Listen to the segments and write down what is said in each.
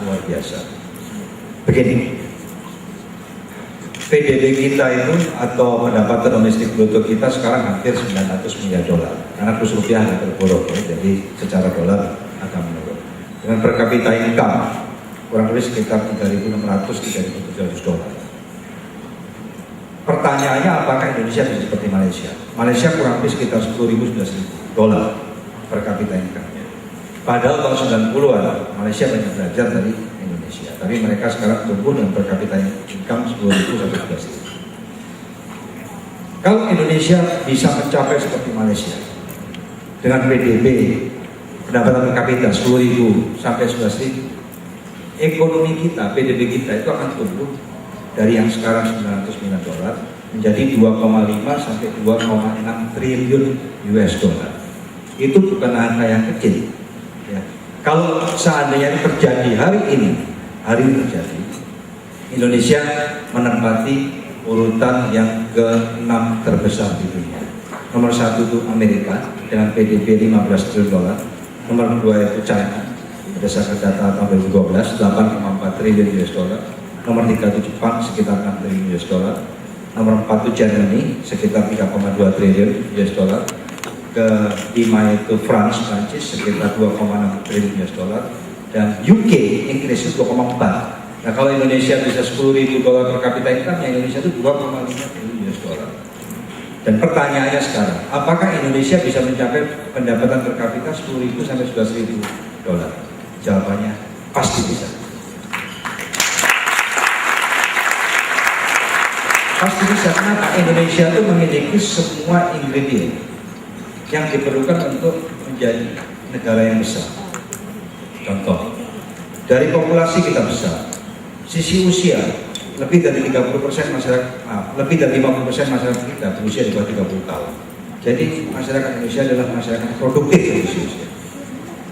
luar biasa. Begini, PDB kita itu atau pendapatan domestik bruto kita sekarang hampir 900 miliar dolar karena kurs rupiah agak terpuruk ya, jadi secara dolar akan menurun. Dengan per kapita income kurang lebih sekitar 3.600-3.700 dolar. Pertanyaannya, apakah Indonesia bisa seperti Malaysia? Malaysia kurang lebih sekitar 10.000-11.000 dolar per kapita income. Padahal tahun 90-an Malaysia banyak belajar dari Indonesia, tapi mereka sekarang tumbuh dengan per kapita income 10.000-11.000. Kalau Indonesia bisa mencapai seperti Malaysia dengan PDB pendapatan per kapita 10.000 sampai 11.000, ekonomi kita, PDB kita itu akan tumbuh dari yang sekarang 900 miliar dolar menjadi 2,5 sampai 2,6 triliun US dollar. Itu bukan angka yang kecil. Ya. Kalau seandainya terjadi hari ini terjadi, Indonesia menempati urutan yang ke-6 terbesar di dunia. Nomor 1 itu Amerika dengan PDB 15 triliun dolar. Nomor 2 itu China berdasarkan data tahun 2012 8,4 triliun US dollar. Nomor 3 itu Jepang sekitar 6 triliun US dollar. Nomor 4 itu Germany sekitar 3,2 triliun US dollar. Kelima itu Prancis sekitar 2,6 triliun US dollar. Dan UK, Inggris itu 2,4. Nah, kalau Indonesia bisa 10.000 dolar per kapita income, Indonesia itu 2,5 triliun US dollar. Dan pertanyaannya sekarang, apakah Indonesia bisa mencapai pendapatan per kapita 10.000 sampai 11.000 dolar? Jawabannya pasti bisa. Pasti bisa. Kenapa? Indonesia itu memiliki semua ingredient yang diperlukan untuk menjadi negara yang besar. Contoh, dari populasi kita besar, sisi usia lebih dari 30% masyarakat, lebih dari 50% masyarakat kita berusia di bawah 30 tahun. Jadi masyarakat Indonesia adalah masyarakat produktif dari usia.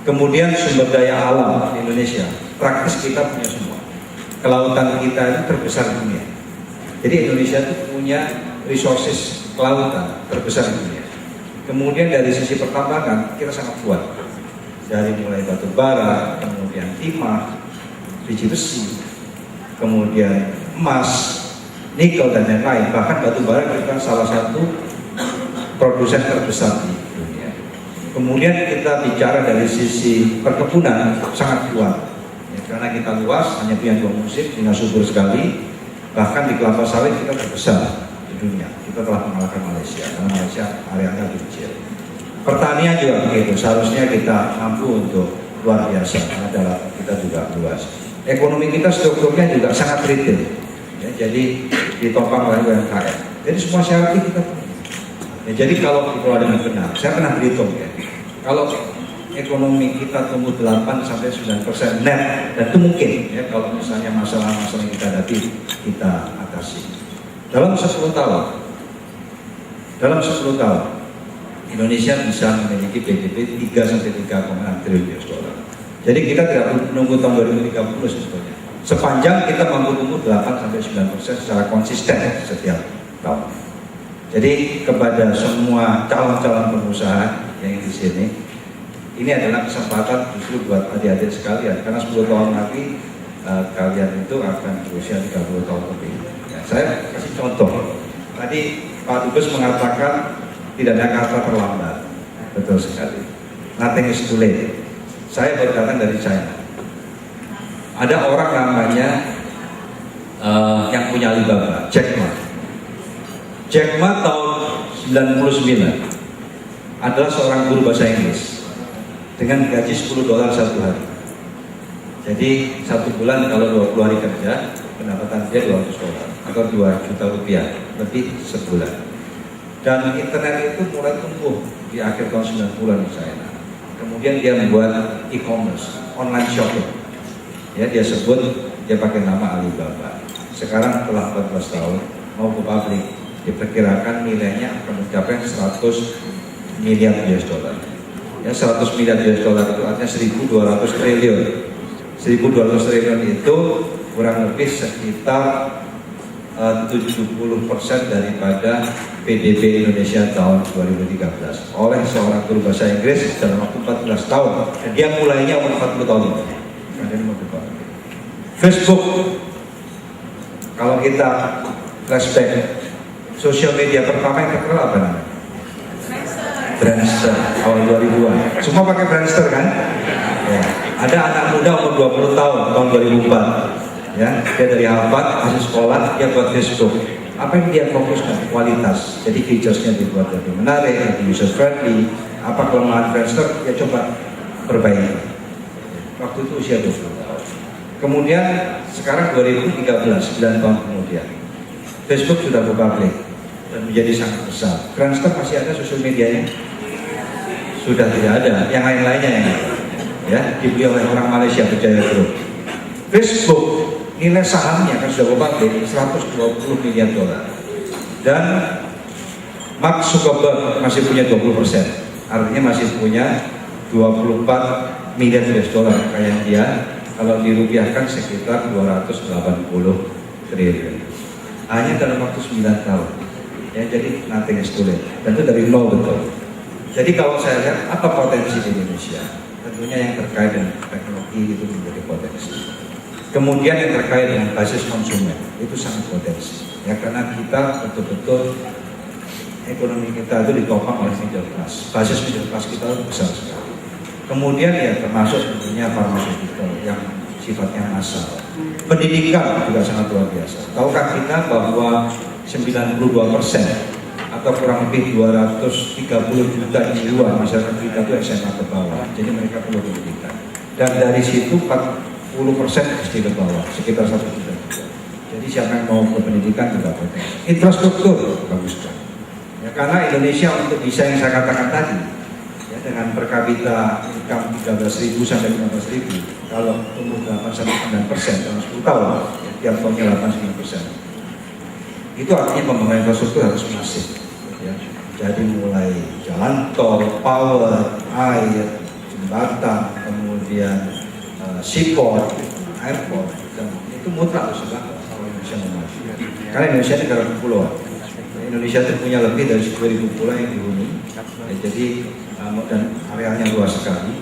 Kemudian sumber daya alam di Indonesia, praktis kita punya semua. Kelautan kita itu terbesar di dunia. Jadi Indonesia itu punya resources kelautan terbesar di dunia. Kemudian dari sisi pertambangan kita sangat kuat. Dari mulai batu bara, kemudian timah, biji besi, kemudian emas, nikel dan lain-lain. Bahkan batu bara kita salah satu produsen terbesar di dunia. Kemudian kita bicara dari sisi perkebunan sangat kuat. Ya, karena kita luas, hanya punya 2 musim, sehingga subur sekali. Bahkan di kelapa sawit kita terbesar di dunia. Kita telah mengalahkan Malaysia, karena Malaysia areanya lebih kecil. Pertanian juga begitu, seharusnya kita mampu untuk luar biasa, karena dalam kita juga luas. Ekonomi kita strukturnya juga sangat retail, ya, jadi ditopang oleh UMKM. Jadi semua syarat kita punya. Ya, jadi kalau dikelola dengan benar, saya pernah berhitung ya, kalau ekonomi kita tumbuh 8-9% net, dan itu mungkin ya kalau misalnya masalah-masalah yang kita hadapi kita atasi. Dalam 10 tahun Indonesia bisa memiliki PDB 3-3,6 triliun US dollar. Jadi kita tidak perlu menunggu tahun 2030 sebetulnya. Sepanjang kita mampu tumbuh 8-9% secara konsisten setiap tahun. Jadi kepada semua calon-calon pengusaha yang di sini, ini adalah kesempatan justru buat adik-adik sekalian, karena 10 tahun lagi kalian itu akan berusia 30 tahun lebih. Ya, saya kasih contoh. Tadi Pak Dubes mengatakan tidak ada kata terlambat. Betul sekali. Nothing is too late. Saya baru datang dari China. Ada orang namanya yang punya Alibaba, Jack Ma. Jack Ma tahun 99 adalah seorang guru bahasa Inggris dengan gaji 10 dolar satu hari. Jadi 1 bulan kalau 20 hari kerja, pendapatan dia 200 dolar atau 2 juta rupiah lebih sebulan. Dan internet itu mulai tumbuh di akhir tahun 90-an di China. Kemudian dia membuat e-commerce, online shopping. Ya, dia sebut dia pakai nama Alibaba. Sekarang telah 14 tahun mau ke publik, diperkirakan nilainya akan mencapai 100 miliar US dollar. Ya, 100 miliar US dollar itu artinya 1.200 triliun. 1.200 triliun itu kurang lebih sekitar 70% daripada PDB Indonesia tahun 2013 oleh seorang guru bahasa Inggris dalam waktu 14 tahun. Dan dia mulainya umur 40 tahun. Facebook, kalau kita flashback, sosial media pertama yang terkenal apa namanya? Friendster, awal 2000-an. Semua pakai Friendster kan? Ya. Ada anak muda umur 20 tahun, tahun 2004. Ya, dia dari Harvard, masih sekolah, dia buat Facebook. Apa yang dia fokuskan? Kualitas. Jadi featuresnya dibuat lebih menarik, lebih user friendly. Apa kelemahan Friendster? Dia coba perbaiki. Waktu itu usia 20 tahun. Kemudian sekarang 2013, 9 tahun kemudian, Facebook sudah go public dan menjadi sangat besar. Friendster masih ada sosial medianya? Sudah tidak ada. Yang lain-lainnya yang ada. Ya, dibeli oleh orang Malaysia, Berjaya Group. Facebook nilai sahamnya kan sudah go public 120 miliar dolar. Dan Mark Zuckerberg masih punya 20%. Artinya masih punya 24 miliar US dollar kayak dia. Kalau dirupiahkan sekitar 280 triliun. Hanya dalam waktu 9 tahun. Ya, jadi nothing is too late. Dan itu dari nol betul. Jadi kalau saya lihat apa potensi di Indonesia, tentunya yang terkait dengan teknologi itu menjadi potensi. Kemudian yang terkait dengan basis konsumen itu sangat potensi. Ya, karena kita betul-betul ekonomi kita itu ditopang oleh middle class. Basis middle class kita itu besar sekali. Kemudian ya termasuk tentunya farmaceutical yang sifatnya massal. Pendidikan juga sangat luar biasa. Tahukah kita bahwa 92% atau kurang lebih 230 juta jiwa masyarakat kita itu SMA ke bawah. Jadi mereka perlu pendidikan. Dan dari situ 40% SD ke bawah, sekitar 1 juta juga. Jadi siapa yang mau ke pendidikan juga potensi. Infrastruktur bagus kan. Ya, karena Indonesia untuk bisa yang saya katakan tadi, ya, dengan per kapita income 13.000 sampai 15.000, kalau tumbuh 8-9% dalam 10 tahun, ya, tiap tahunnya 8-9%. Itu artinya pembangunan infrastruktur harus masif. Ya. Jadi mulai jalan tol, power, air, jembatan, kemudian seaport, airport, dan itu mutlak sudah kalau Indonesia mau maju. Karena Indonesia negara kepulauan. Indonesia itu punya lebih dari 10.000 pulau yang dihuni, ya, jadi dan areanya luas sekali.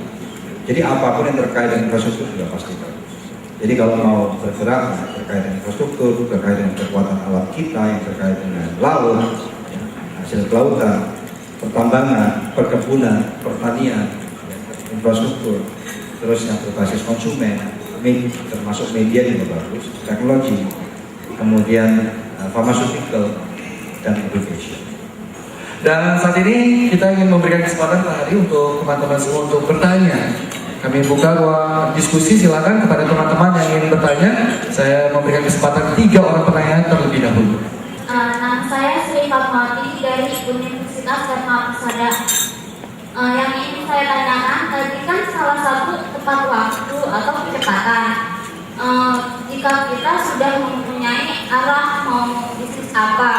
Jadi apapun yang terkait dengan infrastruktur sudah pasti bagus. Jadi kalau mau bergerak terkait dengan infrastruktur, terkait dengan kekuatan alam kita, yang terkait dengan laut, ya, hasil kelautan, pertambangan, perkebunan, pertanian, ya, infrastruktur, terus yang berbasis konsumen, termasuk media juga bagus, teknologi, kemudian pharmaceutical dan education. Dan saat ini kita ingin memberikan kesempatan Pak Hari untuk teman-teman semua untuk bertanya. Kami buka ruang diskusi, silakan kepada teman-teman yang ingin bertanya. Saya memberikan kesempatan 3 orang penanya terlebih dahulu. Nama saya Sri Fatmawati dari Universitas Dharma Persada. Yang ingin saya tanyakan, tadi kan salah satu tepat waktu atau kecepatan. Jika kita sudah mempunyai arah mau bisnis apa,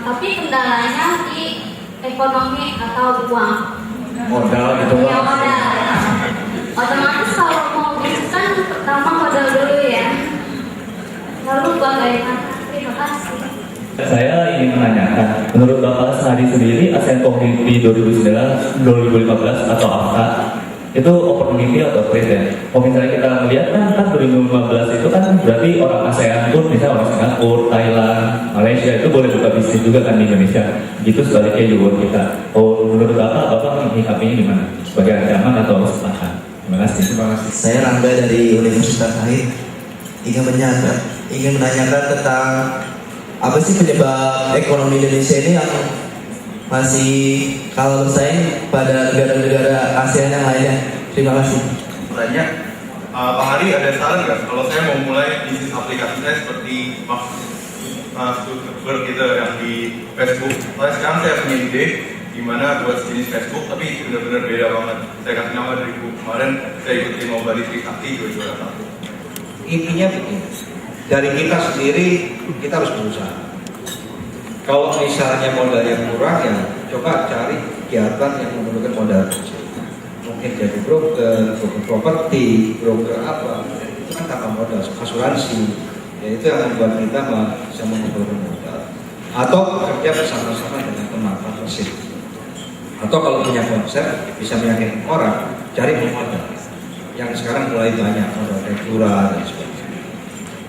tapi kendalanya di ekonomi atau uang. Modal gitu. Ya, modal. Otomatis kalau mau bisnis kan pertama modal dulu ya. Lalu bagaimana? Terima kasih. Saya ingin menanyakan, menurut Bapak Sehari sendiri, ASEAN Community di 2015 atau AFTA itu opportunity atau threat ya? Kalau misalnya kita melihat kan 2015 itu kan berarti orang ASEAN pun, misalnya orang Singapura, Thailand, Malaysia itu boleh buka bisnis juga kan di Indonesia. Gitu sebaliknya juga buat kita. Oh, menurut Bapak menyikapinya gimana? Sebagai ancaman atau kesempatan? Terima kasih. Terima kasih. Saya Rangga dari Universitas Sahid ingin menanyakan tentang apa sih penyebab ekonomi Indonesia ini yang masih kalau bersaing pada negara-negara ASEAN yang lainnya. Terima kasih. Banyak. Pak Hari ada saran nggak kalau saya mau mulai bisnis aplikasi saya seperti Mas Zuckerberg gitu yang di Facebook. Sekarang saya punya ide gimana buat jenis Facebook tapi benar-benar beda banget. Saya kasih nama dari buku kemarin, saya ikutin lomba di Trisakti 2021. Intinya begini, dari kita sendiri kita harus berusaha. Kalau misalnya modalnya kurang, ya coba cari kegiatan yang memerlukan modal kecil. Mungkin jadi broker properti, broker apa, itu kan tanpa modal, asuransi. Ya itu yang membuat kita bisa mengumpulkan modal. Atau bekerja bersama-sama dengan teman partnership. Atau kalau punya konsep bisa meyakinkan orang, cari modal. yang sekarang mulai banyak modal ventura dan sebagainya.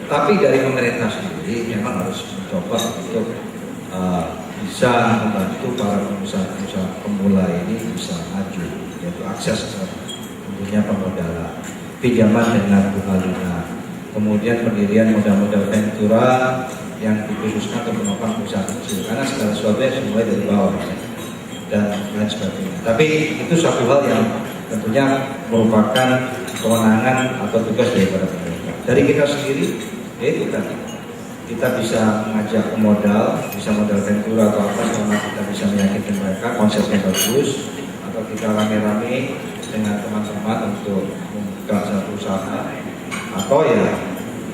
Tapi dari pemerintah sendiri memang harus mencoba untuk bisa membantu para pengusaha-pengusaha pemula ini bisa maju, yaitu akses ke tentunya pemodalan, pinjaman dengan bunga lunak, kemudian pendirian modal-modal ventura yang dikhususkan untuk menopang usaha kecil, karena segala sesuatu dimulai dari bawah ya, dan lain sebagainya. Tapi itu suatu hal yang tentunya merupakan kewenangan atau tugas daripada pemerintah. Dari kita sendiri, yaitu tadi kita bisa mengajak modal, bisa modal ventura atau apa, selama kita bisa meyakinkan mereka konsepnya bagus, atau kita rame-rame dengan teman-teman untuk membuka satu usaha, atau ya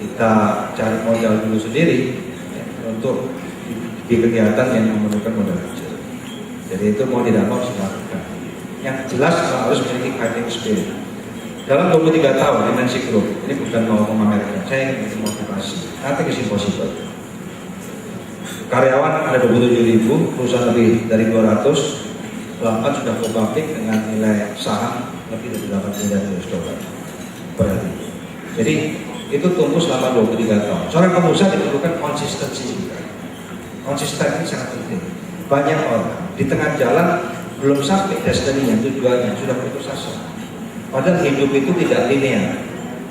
kita cari modal dulu sendiri ya, untuk di kegiatan yang memerlukan modal kecil. Jadi itu mau tidak mau harus dilakukan. Yang jelas harus memiliki fighting spirit. Dalam 23 tahun dimensi grup, ini bukan mau memamerkan, saya ingin motivasi. Nothing is impossible. Karyawan ada 27.000, perusahaan lebih dari 200, Lambat sudah go public dengan nilai saham lebih dari 8 miliar US dollar per hari. Jadi itu tumbuh selama 23 tahun. Seorang pengusaha diperlukan konsistensi juga. Konsistensi sangat penting. Banyak orang di tengah jalan belum sampai destiny-nya, tujuannya sudah putus asa. Padahal hidup itu tidak linear.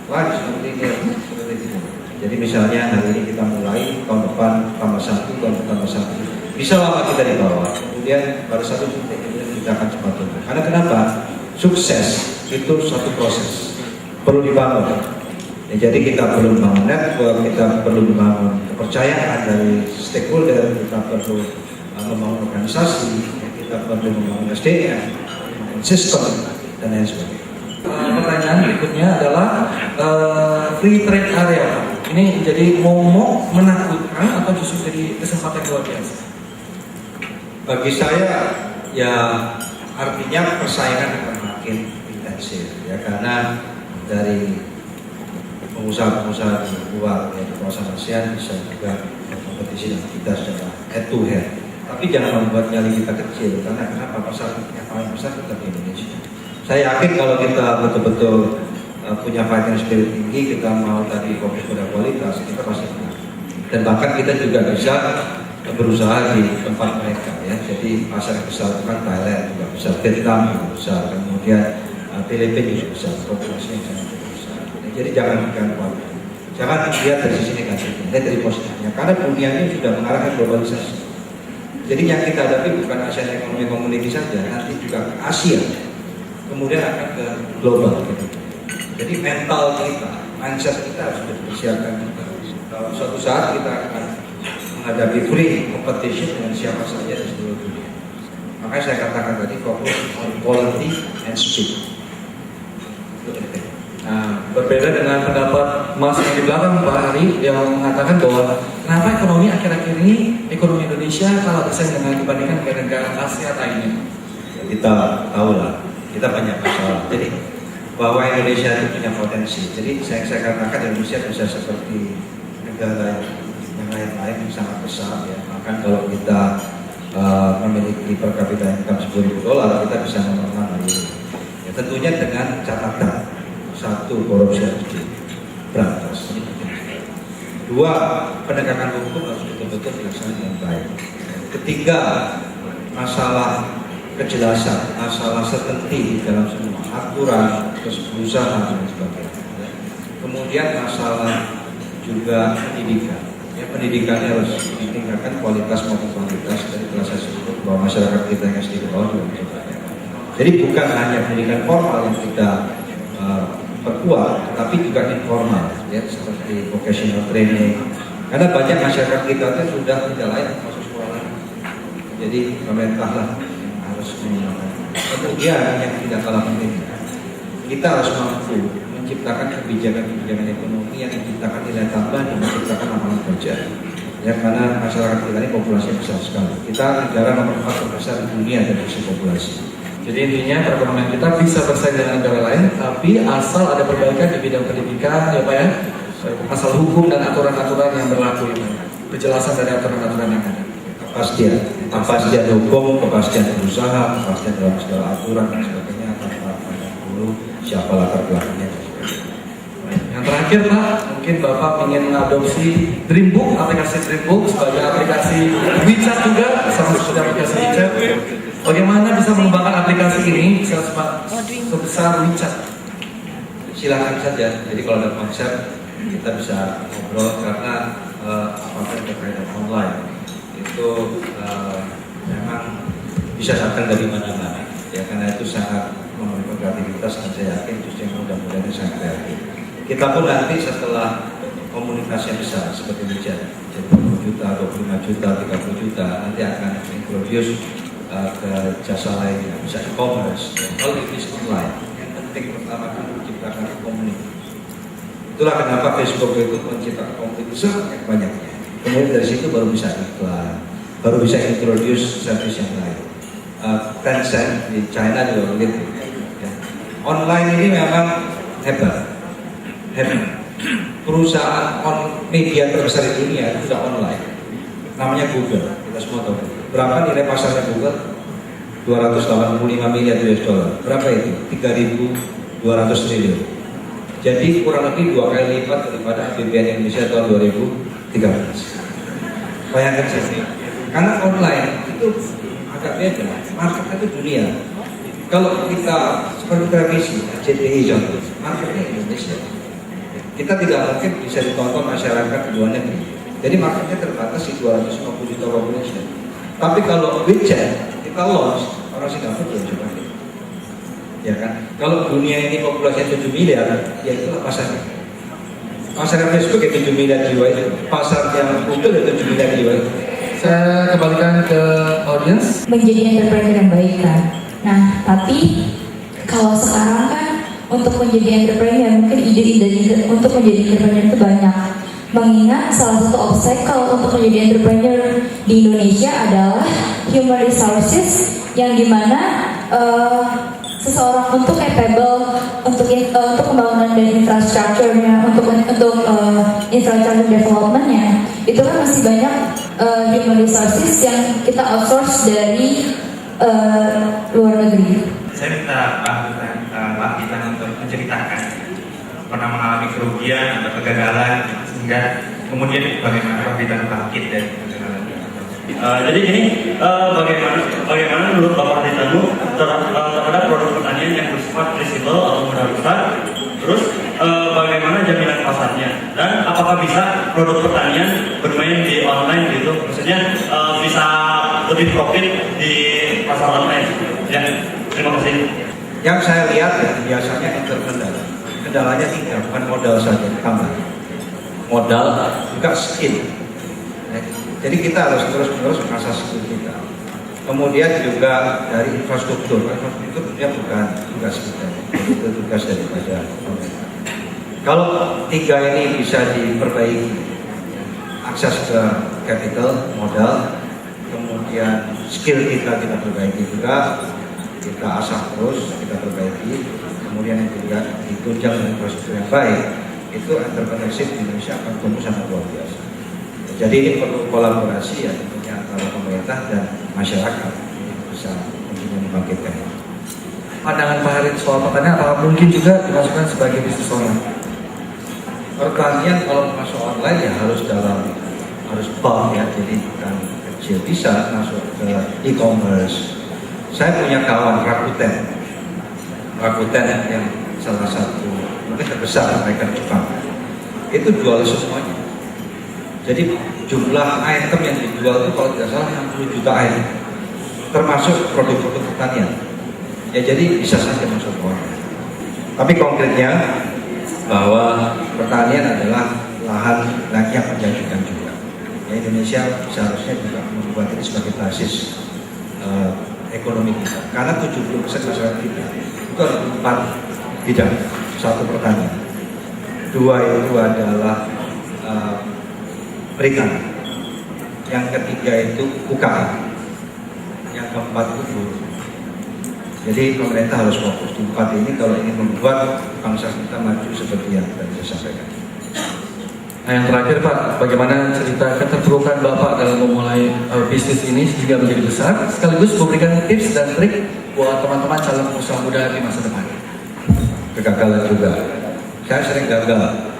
Life is not linear. Jadi misalnya hari ini kita mulai, tahun depan tambah 1, tahun depan tambah 1. Bisa lama kita di bawah, kemudian pada satu titik kita akan cepat tumbuh. Karena kenapa? Sukses itu satu proses, perlu dibangun. Ya, jadi kita perlu membangun network, kita perlu membangun kepercayaan dari stakeholder, kita perlu membangun organisasi, kita perlu membangun SDM, membangun sistem, dan lain sebagainya. Pertanyaan berikutnya adalah free trade area. Ini jadi momok menakutkan atau justru jadi kesempatan luar biasa? Bagi saya ya artinya persaingan akan makin intensif ya, karena dari pengusaha-pengusaha di luar ya, di kawasan ASEAN bisa juga berkompetisi dengan kita secara head to head. Tapi jangan membuat nyali kita kecil, karena kenapa? Pasar yang paling besar tetap di Indonesia. Saya yakin kalau kita betul-betul punya fighting spirit tinggi, kita mau tadi fokus pada kualitas, kita pasti menang. Dan bahkan kita juga bisa berusaha di tempat mereka ya. Jadi pasar yang besar itu kan Thailand juga besar, Vietnam juga besar, kemudian Filipina juga besar, populasi yang sangat besar. Jadi jangan kualitas, jangan lihat dari sisi negatifnya, lihat dari positifnya. Karena dunia ini sudah mengarah ke globalisasi. Jadi yang kita hadapi bukan Asian Economic Community saja, nanti juga Asia, kemudian akan ke global gitu. Jadi mental kita, mindset kita harus dipersiapkan. Kalau suatu saat kita akan menghadapi free competition dengan siapa saja di seluruh dunia. Makanya saya katakan tadi fokus on quality and speed. Nah, berbeda dengan pendapat Mas yang di belakang Pak Hari yang mengatakan bahwa kenapa ekonomi akhir-akhir ini ekonomi Indonesia kalah bersaing dengan dibandingkan negara Asia lainnya. Kita tahu lah, kita banyak masalah. Jadi bahwa Indonesia itu punya potensi. Jadi saya katakan Indonesia bisa seperti negara yang lain-lain yang sangat besar ya. Bahkan kalau kita memiliki per kapita income $10.000, kita bisa nomor 6 hari ini. Ya, tentunya dengan catatan, 1, korupsi harus diberantas. Dua, penegakan hukum harus betul-betul dilaksanakan dengan baik. Ketiga, masalah kejelasan, masalah certainty di dalam semua aturan, perusahaan dan sebagainya. Kemudian masalah juga pendidikan. Ya, pendidikannya harus ditingkatkan kualitas maupun kuantitas dari kelas tersebut bahwa masyarakat kita yang SD bawah juga bisa. Jadi bukan hanya pendidikan formal yang kita perkuat, tapi juga informal, ya seperti vocational training. Karena banyak masyarakat kita itu sudah tidak layak masuk sekolah lagi. Jadi pemerintah lah harus menggunakan. Kemudian yang tidak kalah penting, kita harus mampu menciptakan kebijakan-kebijakan ekonomi yang menciptakan nilai tambah dan menciptakan lapangan kerja. Ya, karena masyarakat kita ini populasi besar sekali. Kita negara nomor 4 terbesar di dunia dari sisi populasi. Jadi intinya perekonomian kita bisa bersaing dengan negara lain, tapi asal ada perbaikan di bidang pendidikan, ya Pak ya, masalah hukum dan aturan-aturan yang berlaku ini, penjelasan dari aturan-aturan yang ada. Kepastian hukum, kepastian berusaha, kepastian dalam segala aturan dan sebagainya tanpa perlu siapa latar belakangnya. Yang terakhir Pak, mungkin Bapak ingin mengadopsi Dreambook, aplikasi Dreambook sebagai aplikasi WeChat juga, sama seperti aplikasi WeChat. Bagaimana bisa mengembangkan aplikasi ini bisa sebesar WeChat? Silakan saja. Jadi kalau ada konsep kita bisa ngobrol karena apapun terkait dengan online itu memang bisa datang dari mana-mana. Ya karena itu sangat memerlukan kreativitas dan saya yakin justru yang mudah-mudahan sangat kreatif. Kita pun nanti setelah komunikasi yang besar seperti WeChat, jadi 20 juta, 25 juta, 30 juta, nanti akan introduce ke jasa lainnya, bisa e-commerce, kalau bisnis online. Yang penting pertama kan menciptakan komunitas. Itulah kenapa Facebook itu menciptakan komunitas sebanyak banyaknya. Kemudian dari situ baru bisa iklan, baru bisa introduce service yang lain. Tencent di China juga begitu. Ya. Online ini memang hebat. Perusahaan media terbesar di dunia itu sudah online. Namanya Google. Kita semua tahu. Berapa nilai pasarnya Google? 285 miliar US dollar. Berapa itu? 3.200 triliun. Jadi kurang lebih 2 kali lipat daripada APBN Indonesia tahun 2013. Bayangkan saja. Karena online itu agak beda. Marketnya itu dunia. Kalau kita seperti televisi, CTI contoh, marketnya Indonesia. Kita tidak mungkin bisa ditonton masyarakat di luar negeri. Jadi marketnya terbatas di 250 juta population. Tapi kalau WeChat kita launch, orang Singapura belum coba. Ya kan? Kalau dunia ini populasinya 7 miliar, ya itulah pasarnya. Pasar Facebook ya 7 miliar jiwa itu. Pasar yang Google ya 7 miliar jiwa itu. Saya kembalikan ke audience. Menjadi entrepreneur yang baik kan. Nah, tapi kalau sekarang kan untuk menjadi entrepreneur mungkin ide-ide untuk menjadi entrepreneur itu banyak. Mengingat salah satu obstacle untuk menjadi entrepreneur di Indonesia adalah human resources yang dimana seseorang untuk capable untuk pembangunan dan infrastrukturnya untuk infrastructure developmentnya itu kan masih banyak human resources yang kita outsource dari luar negeri. Saya minta Pak kita untuk menceritakan pernah mengalami kerugian atau kegagalan sehingga kemudian bagaimana Pak kita bangkit dari kegagalan. Jadi gini, bagaimana menurut Bapak Arditanu terhadap produk pertanian yang bersifat fleksibel atau mudah rusak? Terus bagaimana jaminan pasarnya? Dan apakah bisa produk pertanian bermain di online gitu? Maksudnya bisa lebih profit di pasar online? Ya, terima kasih. Yang saya lihat ya biasanya terkendala. Kendalanya tiga, bukan modal saja, tambah modal juga skill. Jadi kita harus terus mengasah skill kita. Kemudian juga dari infrastruktur dia bukan tugas kita, itu tugas daripada pemerintah. Kalau tiga ini bisa diperbaiki, akses ke capital, modal, kemudian skill kita perbaiki juga, kita asah terus, kita perbaiki, kemudian yang juga ditunjang dengan infrastruktur yang baik, itu entrepreneurship di Indonesia akan tumbuh sangat luar biasa. Jadi ini perlu kolaborasi ya tentunya antara pemerintah dan masyarakat untuk bisa membangkitkan ini. Pandangan Pak Harit soal pertanian apakah mungkin juga dimasukkan sebagai bisnis online? Pertanian kalau masuk online ya harus bulk ya, jadi bukan kecil, bisa masuk ke e-commerce. Saya punya kawan Rakuten yang salah satu mungkin terbesar mereka di Jepang, itu jual semuanya. Jadi jumlah item yang dijual itu kalau tidak salah 60 juta item, termasuk produk-produk pertanian. Ya jadi bisa saja masuk ke online. Tapi konkretnya bahwa pertanian adalah lahan yang menjanjikan juga. Ya, Indonesia seharusnya juga membuat ini sebagai basis ekonomi kita. Karena 70% masyarakat kita itu ada 4 bidang. 1 pertanian, 2 itu adalah perikanan, yang ketiga itu UKM, yang keempat itu buruh. Jadi pemerintah harus fokus di 4 ini kalau ingin membuat bangsa kita maju seperti yang tadi saya sampaikan. Nah yang terakhir Pak, bagaimana cerita keterpurukan Bapak dalam memulai bisnis ini sehingga menjadi besar, sekaligus memberikan tips dan trik buat teman-teman calon pengusaha muda di masa depan. kegagalan juga. Saya sering gagal.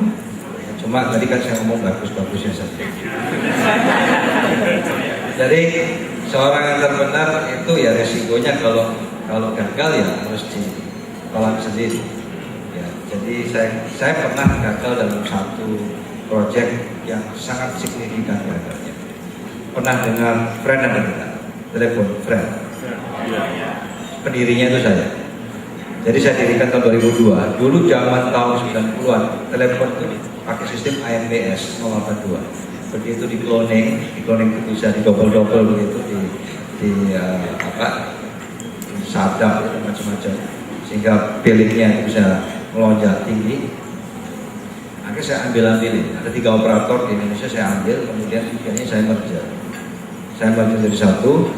Cuma tadi kan saya ngomong bagus-bagusnya saja. Jadi seorang entrepreneur itu ya resikonya kalau gagal ya harus ditolak sendiri. Ya, jadi saya pernah gagal dalam satu proyek yang sangat signifikan gagalnya. Pernah dengar Friend apa tidak? Telepon Friend. Pendirinya itu saya. Jadi saya dirikan tahun 2002. Dulu zaman tahun 90-an, telepon itu pakai sistem AMPS 082. Begitu di cloning itu bisa didobel-dobel begitu sadap itu macam-macam, sehingga billingnya bisa melonjak tinggi. Akhirnya saya ambil-ambilin. Ada 3 operator di Indonesia saya ambil, kemudian tiganya saya merger. Saya merger jadi satu,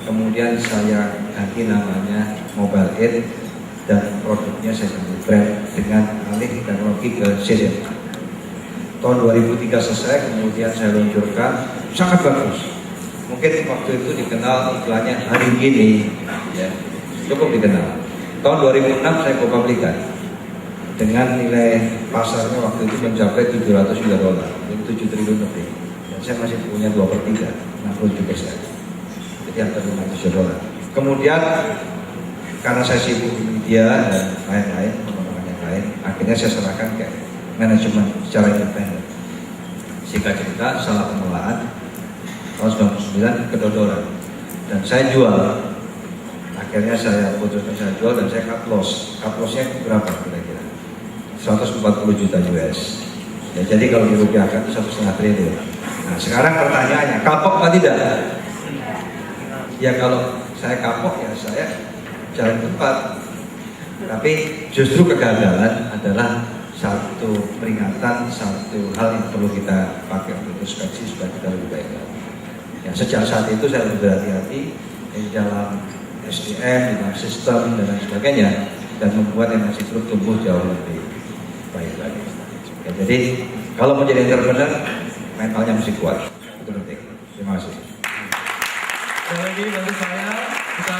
kemudian saya ganti namanya Mobile Aid dan produknya saya ganti brand dengan alih teknologi ke CDMA. Tahun 2003 selesai, kemudian saya luncurkan, sangat bagus. Mungkin waktu itu dikenal iklannya hari gini, ya, cukup dikenal. Tahun 2006 saya go-publican dengan nilai pasarnya waktu itu mencapai $700 miliar, jadi 7 triliun lebih. Dan saya masih punya 2/3, 67%. Jadi hampir $500. Kemudian karena saya sibuk di media dan lain-lain, pengembangan yang lain, akhirnya saya serahkan ke manajemen secara independen. Singkat cerita, salah pengelolaan tahun 99 kedodoran dan saya jual. Akhirnya saya putuskan saya jual dan saya cut loss. Cut lossnya berapa kira-kira? 140 juta US. Ya, jadi kalau dirupiahkan itu 1,5 triliun. Nah sekarang pertanyaannya, kapok atau tidak? Ya kalau saya kapok ya saya jalan tepat. Tapi justru kegagalan adalah satu peringatan, satu hal yang perlu kita pakai untuk introspeksi supaya kita lebih baik lagi. Ya, sejak saat itu saya lebih berhati-hati di dalam SDM, di dalam sistem dan lain sebagainya, dan membuat energi grup tumbuh jauh lebih baik lagi. Ya, jadi kalau menjadi entrepreneur, mentalnya mesti kuat. Itu penting. Terima kasih. Sekali lagi dari saya, kita